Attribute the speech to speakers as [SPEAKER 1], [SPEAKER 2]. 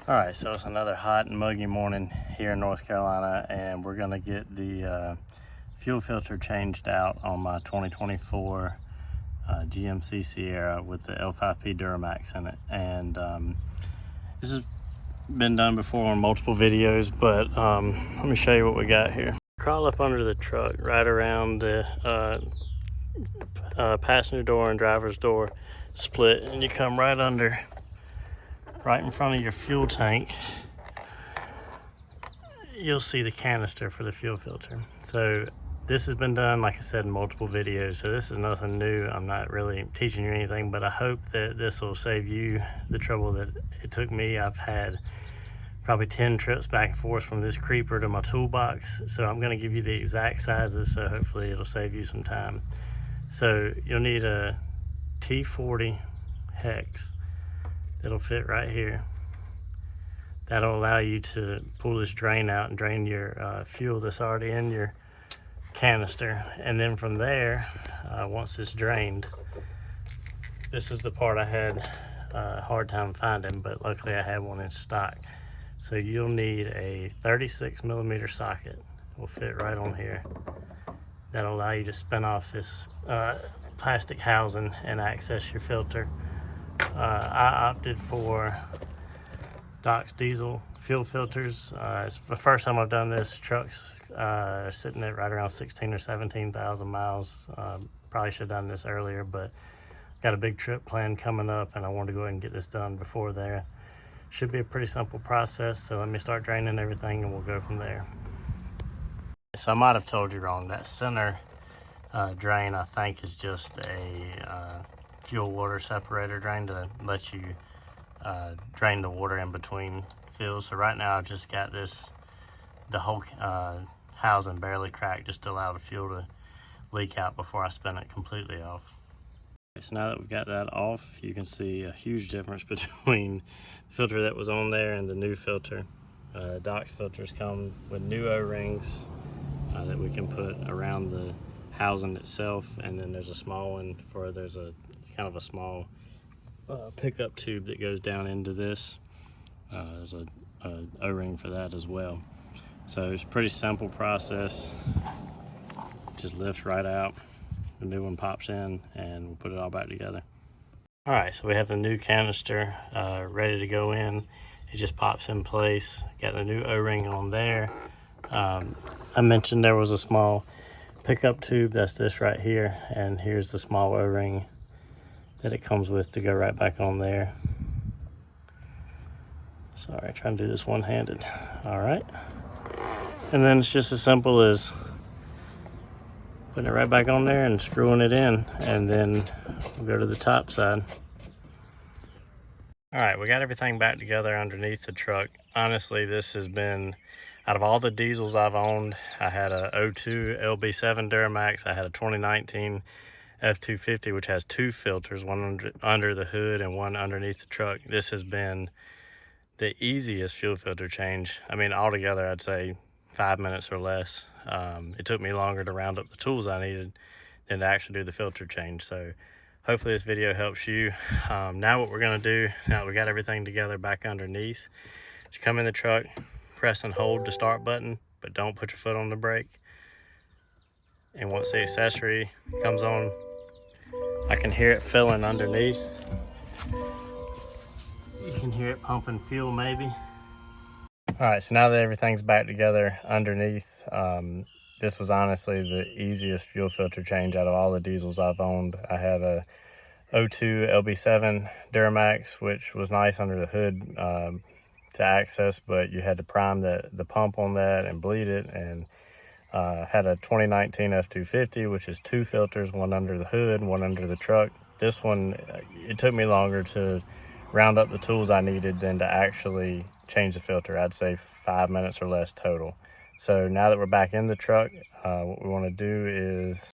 [SPEAKER 1] All right, so it's another hot and muggy morning here in North Carolina, and we're gonna get the fuel filter changed out on my 2024 GMC Sierra with the L5P Duramax in it. And this has been done before on multiple videos, but let me show you what we got here. Crawl up under the truck right around the passenger door and driver's door split, and you come right under, right in front of your fuel tank. You'll see the canister for the fuel filter. So this has been done, like I said, in multiple videos, so this is nothing new. I'm not really teaching you anything, but I hope that this will save you the trouble that it took me. I've had probably 10 trips back and forth from this creeper to my toolbox, so I'm going to give you the exact sizes, so hopefully it'll save you some time. So you'll need a T40 hex that'll fit right here. That'll allow you to pull this drain out and drain your fuel that's already in your canister. And then from there, once it's drained, this is the part I had a hard time finding, but luckily I had one in stock. So you'll need a 36 millimeter socket. Will fit right on here. That'll allow you to spin off this plastic housing and access your filter. I opted for Torx diesel fuel filters. It's the first time I've done this. Truck's sitting at right around 16 or 17,000 miles. Probably should have done this earlier, but got a big trip planned coming up and I wanted to go ahead and get this done before there. Should be a pretty simple process, so let me start draining everything and we'll go from there. So I might have told you wrong. That center drain, I think, is just a fuel water separator drain to let you drain the water in between fills. So right now I've just got this, the whole housing barely cracked, just to allow the fuel to leak out before I spin it completely off. So now that we've got that off, you can see a huge difference between the filter that was on there and the new filter. Torx filters come with new O-rings that we can put around the housing itself, and then there's a small one for, there's a kind of a small pickup tube that goes down into this. There's a O-ring for that as well. So it's a pretty simple process. Just lifts right out, the new one pops in, and we'll put it all back together. All right, so we have the new canister ready to go in. It just pops in place. Got the new O-ring on there. I mentioned there was a small pickup tube. That's this right here, and here's the small O-ring that it comes with to go right back on there. Sorry, trying to do this one-handed. All right, and then it's just as simple as putting it right back on there and screwing it in, and then we'll go to the top side. All right, we got everything back together underneath the truck. Honestly, this has been, out of all the diesels I've owned, I had a 02 LB7 Duramax, I had a 2019 F250, which has two filters, one under the hood and one underneath the truck. This has been the easiest fuel filter change. I mean, altogether, I'd say 5 minutes or less. It took me longer to round up the tools I needed than to actually do the filter change. So hopefully this video helps you. Now what we're gonna do, now that we got everything together back underneath, just come in the truck, press and hold the start button, but don't put your foot on the brake. And once the accessory comes on, I can hear it filling underneath. You can hear it pumping fuel maybe. All right, so now that everything's back together underneath, this was honestly the easiest fuel filter change out of all the diesels I've owned. I had a 02 LB7 Duramax, which was nice under the hood to access, but you had to prime the pump on that and bleed it, and had a 2019 F250, which is two filters, one under the hood, one under the truck. This one, it took me longer to round up the tools I needed than to actually change the filter. I'd say 5 minutes or less total. So now that we're back in the truck, what we want to do is